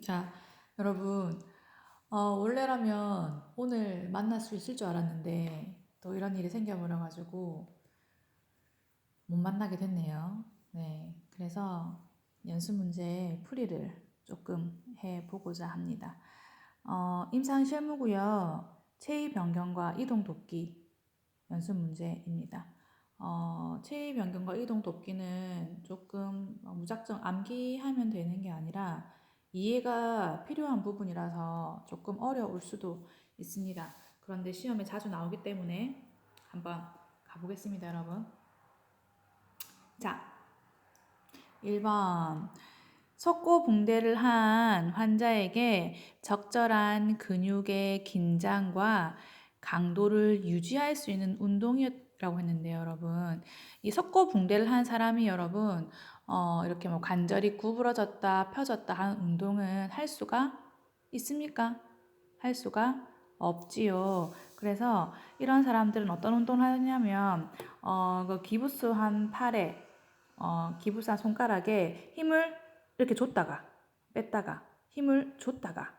자, 여러분, 원래라면 오늘 만날 수 있을 줄 알았는데 또 이런 일이 생겨버려가지고 못 만나게 됐네요. 네, 그래서 연습 문제 풀이를 조금 해보고자 합니다. 임상 실무고요. 체위 변경과 이동 돕기 연습 문제입니다. 체위 변경과 이동 돕기는 조금 무작정 암기하면 되는 게 아니라 이해가 필요한 부분이라서 조금 어려울 수도 있습니다. 그런데 시험에 자주 나오기 때문에 한번 가보겠습니다, 여러분. 자, 1번. 석고붕대를 한 환자에게 적절한 근육의 긴장과 강도를 유지할 수 있는 운동이라고 했는데요, 여러분. 이 석고붕대를 한 사람이 여러분, 이렇게 뭐 관절이 구부러졌다, 펴졌다 하는 운동은 할 수가 있습니까? 할 수가 없지요. 그래서 이런 사람들은 어떤 운동을 하냐면, 그 기부스한 팔에, 기부스한 손가락에 힘을 이렇게 줬다가 뺐다가 힘을 줬다가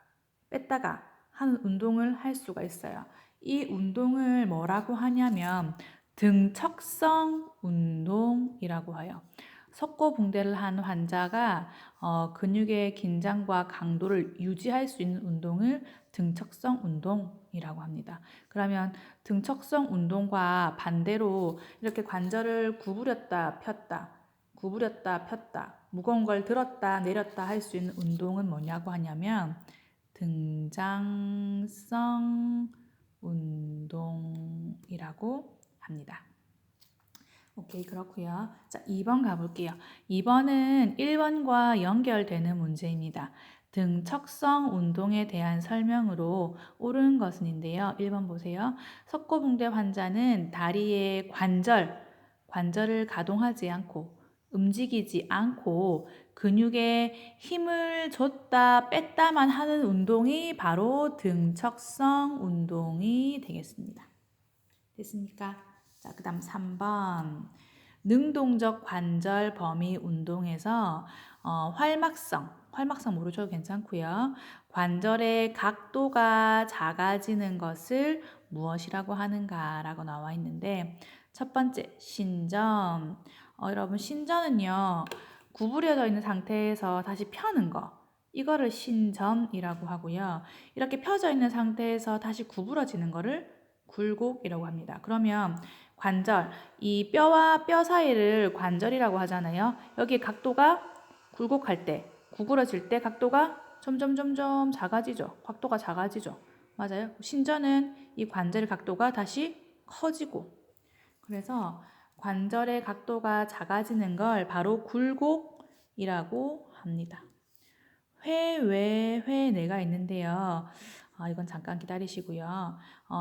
뺐다가 하는 운동을 할 수가 있어요. 이 운동을 뭐라고 하냐면 등척성 운동이라고 해요. 석고붕대를 한 환자가 근육의 긴장과 강도를 유지할 수 있는 운동을 등척성 운동이라고 합니다. 그러면 등척성 운동과 반대로 이렇게 관절을 구부렸다 폈다 구부렸다 폈다 무거운 걸 들었다 내렸다 할 수 있는 운동은 뭐냐고 하냐면 등장성 운동이라고 합니다. 오케이, 그렇고요. 자, 2번 가볼게요. 2번은 1번과 연결되는 문제입니다. 등척성 운동에 대한 설명으로 옳은 것은인데요. 1번 보세요. 석고붕대 환자는 다리의 관절을 가동하지 않고 움직이지 않고 근육에 힘을 줬다 뺐다만 하는 운동이 바로 등척성 운동이 되겠습니다. 됐습니까? 자, 그 다음 3번. 능동적 관절 범위 운동에서 활막성 모르셔도 괜찮고요. 관절의 각도가 작아지는 것을 무엇이라고 하는가라고 나와 있는데 첫 번째 신전. 여러분 신전은요. 구부려져 있는 상태에서 다시 펴는 거. 이거를 신전이라고 하고요. 이렇게 펴져 있는 상태에서 다시 구부러지는 거를 굴곡이라고 합니다. 그러면 관절, 이 뼈와 뼈 사이를 관절이라고 하잖아요. 여기 각도가 굴곡할 때, 구부러질 때 각도가 점점 작아지죠. 각도가 작아지죠. 맞아요. 신전은 이 관절의 각도가 다시 커지고, 그래서 관절의 각도가 작아지는 걸 바로 굴곡이라고 합니다. 회내가 있는데요. 이건 잠깐 기다리시고요.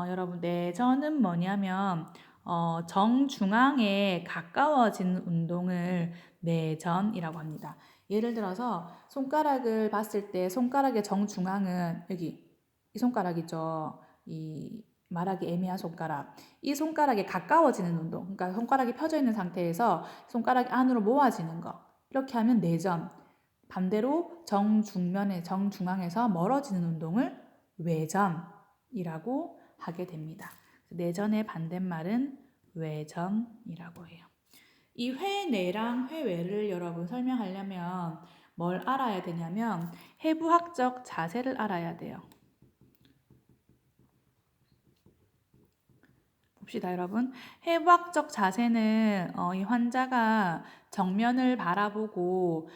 여러분, 내전은 뭐냐면 정중앙에 가까워지는 운동을 내전이라고 합니다. 예를 들어서 손가락을 봤을 때 손가락의 정중앙은 여기 이 손가락이죠. 이 말하기 애매한 손가락. 이 손가락에 가까워지는 운동. 그러니까 손가락이 펴져 있는 상태에서 손가락이 안으로 모아지는 거. 이렇게 하면 내전. 반대로 정중앙에서 멀어지는 운동을 외전이라고 하게 됩니다. 내전의 반대말은 외전이라고 해요. 이 회내랑 회외를 여러분 설명하려면 뭘 알아야 되냐면 해부학적 자세를 알아야 돼요. 봅시다, 여러분. 해부학적 자세는 이 환자가 정면을 바라보고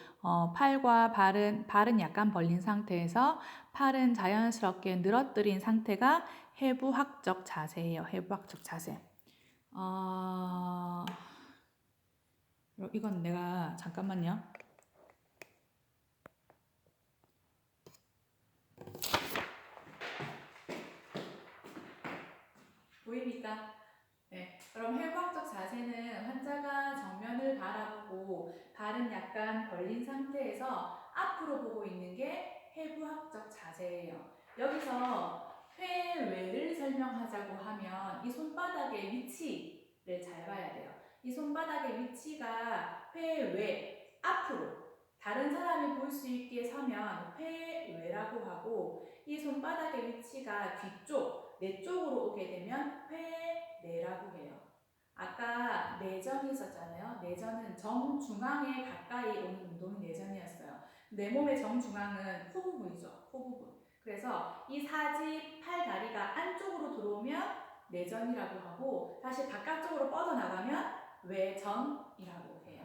팔과 발은 약간 벌린 상태에서 팔은 자연스럽게 늘어뜨린 상태가 해부학적 자세예요. 해부학적 자세. 이건 내가 잠깐만요. 보입니까? 네, 그럼 해부학적 자세는 환자가 정면을 바라보고 발은 약간 벌린 상태에서 앞으로 보고 있는 게 해부학적 자세예요. 여기서 회외를 설명하자고 하면 이 손바닥의 위치를 잘 봐야 돼요. 이 손바닥의 위치가 회외 앞으로 다른 사람이 볼 수 있게 서면 하면 회외라고 하고 이 손바닥의 위치가 뒤쪽, 내 쪽으로 오게 되면 회내라고 해요. 아까 내전이 있었잖아요. 내전은 정중앙에 가까이 오는 운동이 내전이었어요. 내 몸의 정중앙은 코 부분이죠. 코 부분. 그래서 이 사지, 팔, 다리가 안쪽으로 들어오면 내전이라고 하고 다시 바깥쪽으로 뻗어나가면 외전이라고 해요.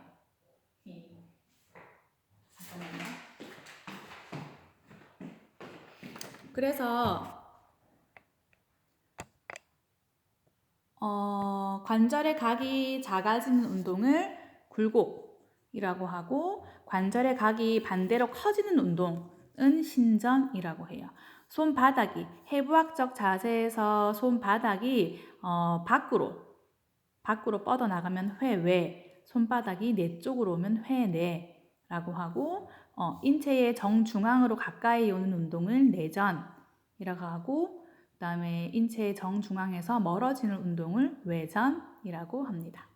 잠깐만요. 그래서 관절의 각이 작아지는 운동을 굴곡이라고 하고 관절의 각이 반대로 커지는 운동은 신전이라고 해요. 손바닥이 해부학적 자세에서 손바닥이 밖으로 뻗어나가면 회외, 손바닥이 내 쪽으로 오면 회내라고 하고 인체의 정중앙으로 가까이 오는 운동을 내전이라고 하고 그 다음에 인체의 정중앙에서 멀어지는 운동을 외전이라고 합니다.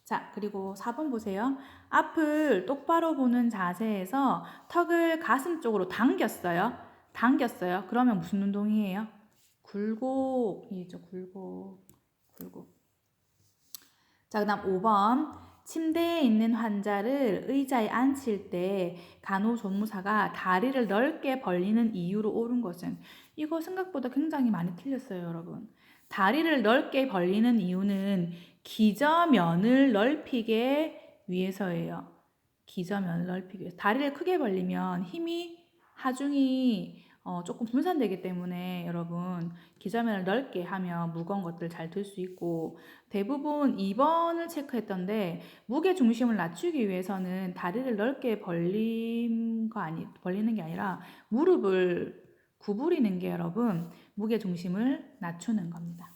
자, 그리고 4번 보세요. 앞을 똑바로 보는 자세에서 턱을 가슴 쪽으로 당겼어요. 그러면 무슨 운동이에요? 굴곡이죠. 굴곡. 자, 그 다음 5번. 침대에 있는 환자를 의자에 앉힐 때 간호조무사가 다리를 넓게 벌리는 이유로 옳은 것은? 이거 생각보다 굉장히 많이 틀렸어요, 여러분. 다리를 넓게 벌리는 이유는 기저면을 넓히기 위해서예요. 기저면을 넓히기 위해서. 다리를 크게 벌리면 하중이 조금 분산되기 때문에 여러분 기저면을 넓게 하면 무거운 것들 잘 들 수 있고 대부분 2번을 체크했던데 무게 중심을 낮추기 위해서는 다리를 넓게 벌리는 게 아니라 무릎을 구부리는 게 여러분 무게 중심을 낮추는 겁니다.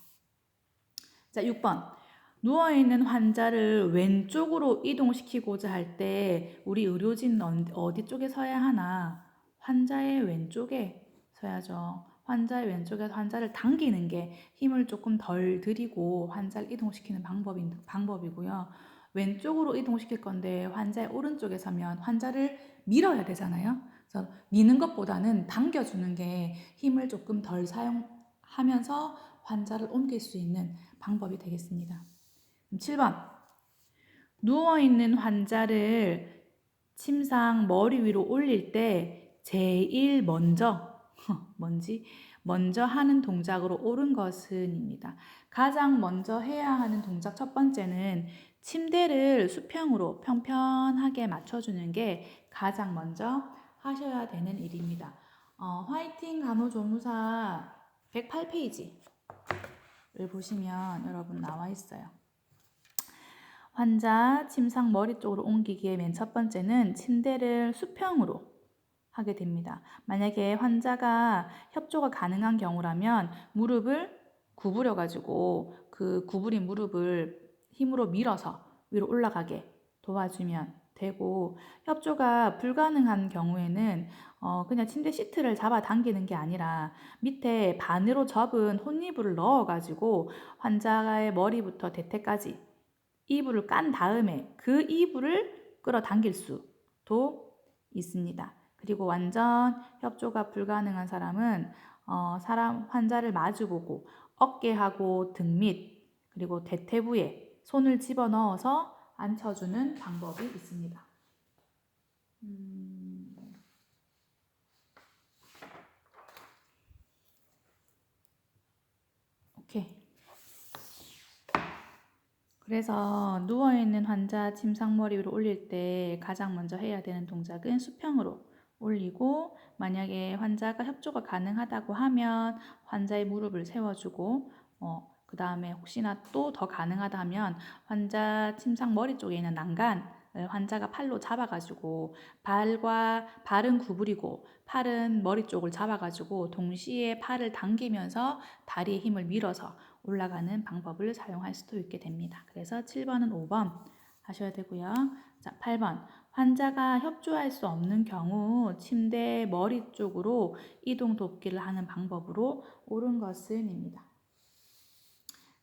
자, 6번. 누워있는 환자를 왼쪽으로 이동시키고자 할 때 우리 의료진은 어디 쪽에 서야 하나? 환자의 왼쪽에 서야죠. 환자의 왼쪽에서 환자를 당기는 게 힘을 조금 덜 들이고 환자를 이동시키는 방법이고요. 왼쪽으로 이동시킬 건데 환자의 오른쪽에 서면 환자를 밀어야 되잖아요. 그래서 미는 것보다는 당겨주는 게 힘을 조금 덜 사용하면서 환자를 옮길 수 있는 방법이 되겠습니다. 7번. 누워있는 환자를 침상 머리 위로 올릴 때 제일 먼저 하는 동작으로 옳은 것은입니다. 가장 먼저 해야 하는 동작 첫 번째는 침대를 수평으로 평평하게 맞춰주는 게 가장 먼저 하셔야 되는 일입니다. 화이팅 간호조무사 108페이지를 보시면 여러분 나와 있어요. 환자 침상 머리 쪽으로 옮기기에 맨 첫 번째는 침대를 수평으로 하게 됩니다. 만약에 환자가 협조가 가능한 경우라면 무릎을 구부려 가지고 그 구부린 무릎을 힘으로 밀어서 위로 올라가게 도와주면 되고 협조가 불가능한 경우에는 그냥 침대 시트를 잡아 당기는 게 아니라 밑에 반으로 접은 혼이불을 넣어 가지고 환자의 머리부터 대퇴까지 이불을 깐 다음에 그 이불을 끌어당길 수도 있습니다. 그리고 완전 협조가 불가능한 사람은 환자를 마주보고 어깨하고 등 밑 그리고 대퇴부에 손을 집어넣어서 앉혀주는 방법이 있습니다. 오케이. 그래서 누워있는 환자 침상머리 위로 올릴 때 가장 먼저 해야 되는 동작은 수평으로 올리고 만약에 환자가 협조가 가능하다고 하면 환자의 무릎을 세워주고 그 다음에 혹시나 또 더 가능하다면 환자 침상 머리 쪽에 있는 난간을 환자가 팔로 잡아가지고 발은 구부리고 팔은 머리 쪽을 잡아가지고 동시에 팔을 당기면서 다리에 힘을 밀어서 올라가는 방법을 사용할 수도 있게 됩니다. 그래서 7번은 5번 하셔야 되고요. 자, 8번. 환자가 협조할 수 없는 경우 침대 머리 쪽으로 이동 돕기를 하는 방법으로 옳은 것은입니다.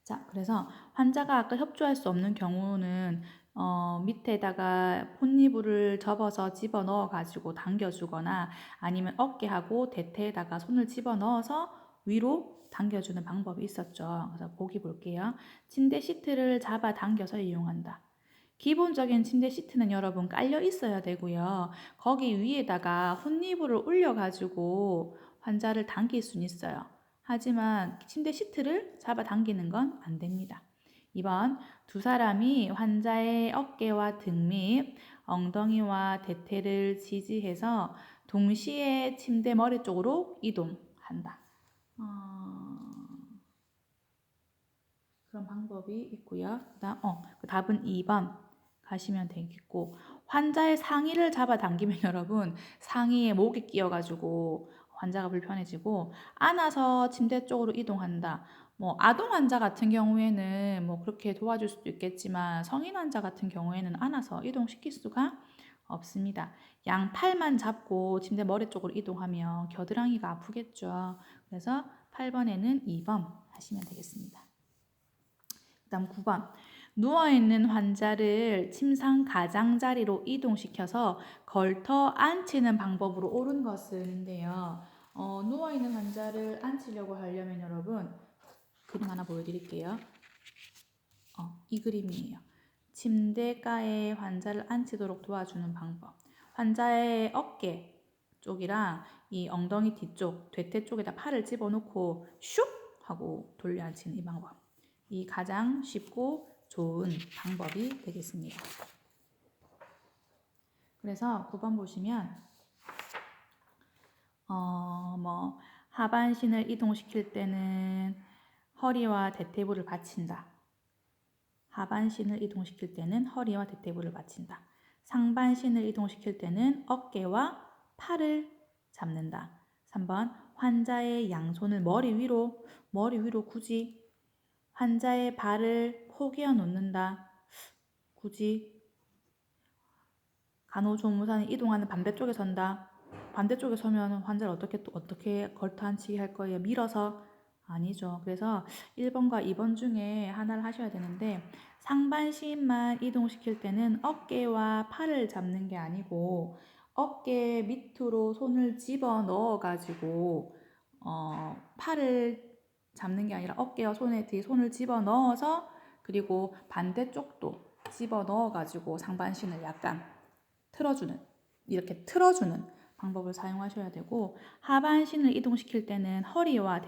자, 그래서 환자가 아까 협조할 수 없는 경우는 밑에다가 폰니부를 접어서 집어 넣어 가지고 당겨주거나 아니면 어깨하고 대퇴에다가 손을 집어 넣어서 위로 당겨주는 방법이 있었죠. 그래서 보기 볼게요. 침대 시트를 잡아 당겨서 이용한다. 기본적인 침대 시트는 여러분 깔려 있어야 되고요. 거기 위에다가 홈니브를 올려가지고 환자를 당길 수는 있어요. 하지만 침대 시트를 잡아 당기는 건 안 됩니다. 2번, 두 사람이 환자의 어깨와 등 및 엉덩이와 대퇴를 지지해서 동시에 침대 머리 쪽으로 이동한다. 그런 방법이 있고요. 그 답은 2번 가시면 되겠고, 환자의 상의를 잡아 당기면 여러분 상의에 목이 끼어가지고 환자가 불편해지고, 안아서 침대 쪽으로 이동한다. 뭐 아동 환자 같은 경우에는 뭐 그렇게 도와줄 수도 있겠지만 성인 환자 같은 경우에는 안아서 이동시킬 수가 없습니다. 양팔만 잡고 침대 머리 쪽으로 이동하면 겨드랑이가 아프겠죠. 그래서 8번에는 2번 하시면 되겠습니다. 그다음 9번. 누워있는 환자를 침상 가장자리로 이동시켜서 걸터 앉히는 방법으로 옳은 것은인데요. 누워있는 환자를 앉히려고 하려면 여러분 그림 하나 보여드릴게요. 이 그림이에요. 침대가에 환자를 앉히도록 도와주는 방법. 환자의 어깨 쪽이랑 이 엉덩이 뒤쪽, 대퇴 쪽에다 팔을 집어넣고 슉 하고 돌려 앉히는 이 방법. 이 가장 쉽고 좋은 방법이 되겠습니다. 그래서 9번 보시면 하반신을 이동시킬 때는 허리와 대퇴부를 받친다. 하반신을 이동시킬 때는 허리와 대퇴부를 받친다. 상반신을 이동시킬 때는 어깨와 팔을 잡는다. 3번 환자의 양손을 머리 위로 굳이 환자의 발을 포개어 놓는다. 굳이 간호조무사는 이동하는 반대쪽에 선다. 반대쪽에 서면 환자를 어떻게 걸터 앉히게 할 거예요? 밀어서? 아니죠. 그래서 1번과 2번 중에 하나를 하셔야 되는데 상반신만 이동시킬 때는 어깨와 팔을 잡는 게 아니고 어깨 밑으로 손을 집어 넣어 가지고 팔을 잡는 게 아니라 어깨와 손에 뒤에 손을 집어 넣어서 그리고 반대쪽도 집어 넣어 가지고 상반신을 약간 이렇게 틀어주는 방법을 사용하셔야 되고, 하반신을 이동시킬 때는 허리와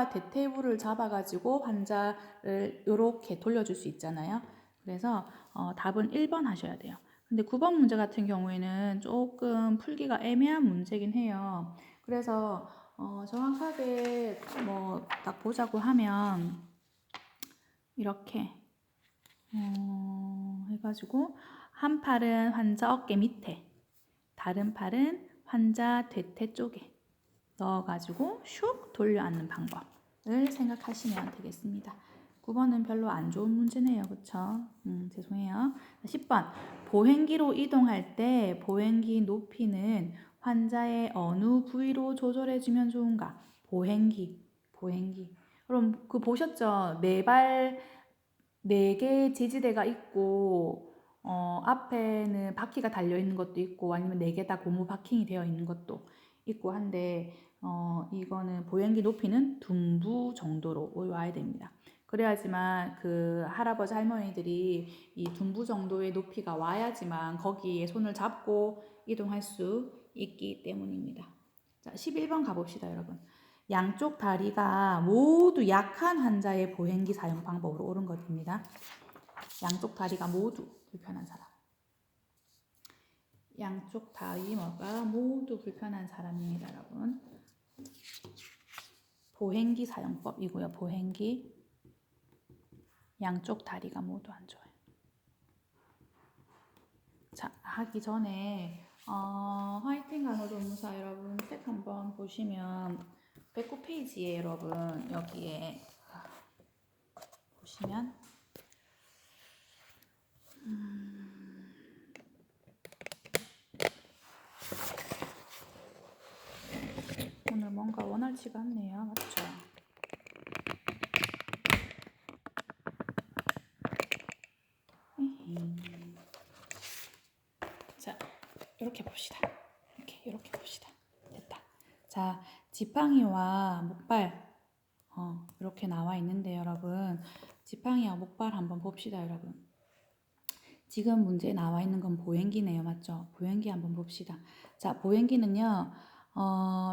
대퇴부를 잡아가지고 환자를 이렇게 돌려줄 수 있잖아요. 그래서 답은 1번 하셔야 돼요. 근데 9번 문제 같은 경우에는 조금 풀기가 애매한 문제긴 해요. 그래서 정확하게 딱 보자고 하면 이렇게 해가지고 한 팔은 환자 어깨 밑에, 다른 팔은 환자 대퇴 쪽에 넣어가지고 슉 돌려 앉는 방법을 생각하시면 되겠습니다. 9번은 별로 안 좋은 문제네요. 그쵸? 죄송해요. 10번. 보행기로 이동할 때 보행기 높이는 환자의 어느 부위로 조절해주면 좋은가? 보행기. 그럼 보셨죠? 네 개의 지지대가 있고 앞에는 바퀴가 달려 있는 것도 있고 아니면 네 개 다 고무 바킹이 되어 있는 것도 있고 한데 이거는 보행기 높이는 둔부 정도로 와야 됩니다. 그래야지만 그 할아버지 할머니들이 이 둔부 정도의 높이가 와야지만 거기에 손을 잡고 이동할 수 있기 때문입니다. 자, 11번 가봅시다, 여러분. 양쪽 다리가 모두 약한 환자의 보행기 사용 방법으로 옳은 것입니다. 양쪽 다리가 모두 불편한 사람. 양쪽 다리가 모두 불편한 사람입니다, 여러분. 보행기 사용법이고요. 보행기. 양쪽 다리가 모두 안 좋아요. 자, 하기 전에 화이팅 간호조무사 여러분 책 한번 보시면 109페이지에 여러분 여기에 보시면 오늘 뭔가 원활치가 않네요. 맞죠? 이렇게 봅시다. 이렇게 봅시다. 됐다. 자, 지팡이와 목발 이렇게 나와 있는데 여러분, 지팡이와 목발 한번 봅시다, 여러분. 지금 문제에 나와 있는 건 보행기네요, 맞죠? 보행기 한번 봅시다. 자, 보행기는요,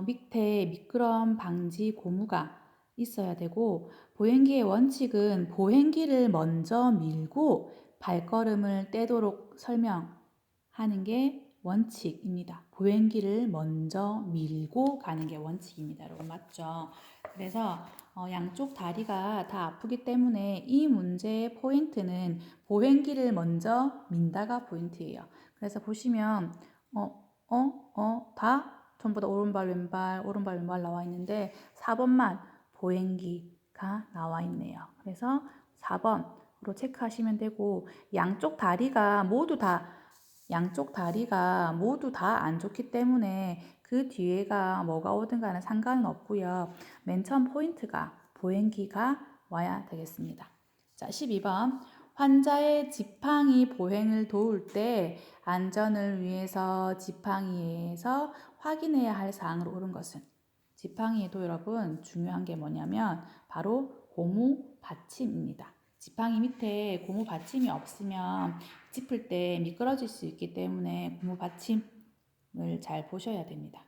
밑에 미끄럼 방지 고무가 있어야 되고, 보행기의 원칙은 보행기를 먼저 밀고 발걸음을 떼도록 설명하는 게 원칙입니다. 보행기를 먼저 밀고 가는 게 원칙입니다. 여러분, 맞죠? 그래서 양쪽 다리가 다 아프기 때문에 이 문제의 포인트는 보행기를 먼저 민다가 포인트예요. 그래서 보시면 다 전부 다 오른발 왼발 나와 있는데 4번만 보행기가 나와 있네요. 그래서 4번으로 체크하시면 되고 양쪽 다리가 모두 다 안 좋기 때문에 그 뒤에가 뭐가 오든 간에 상관은 없고요. 맨 처음 포인트가 보행기가 와야 되겠습니다. 자, 12번. 환자의 지팡이 보행을 도울 때 안전을 위해서 지팡이에서 확인해야 할 사항으로 옳은 것은? 지팡이에도 여러분 중요한 게 뭐냐면 바로 고무 받침입니다. 지팡이 밑에 고무 받침이 없으면 짚을 때 미끄러질 수 있기 때문에 고무 받침을 잘 보셔야 됩니다.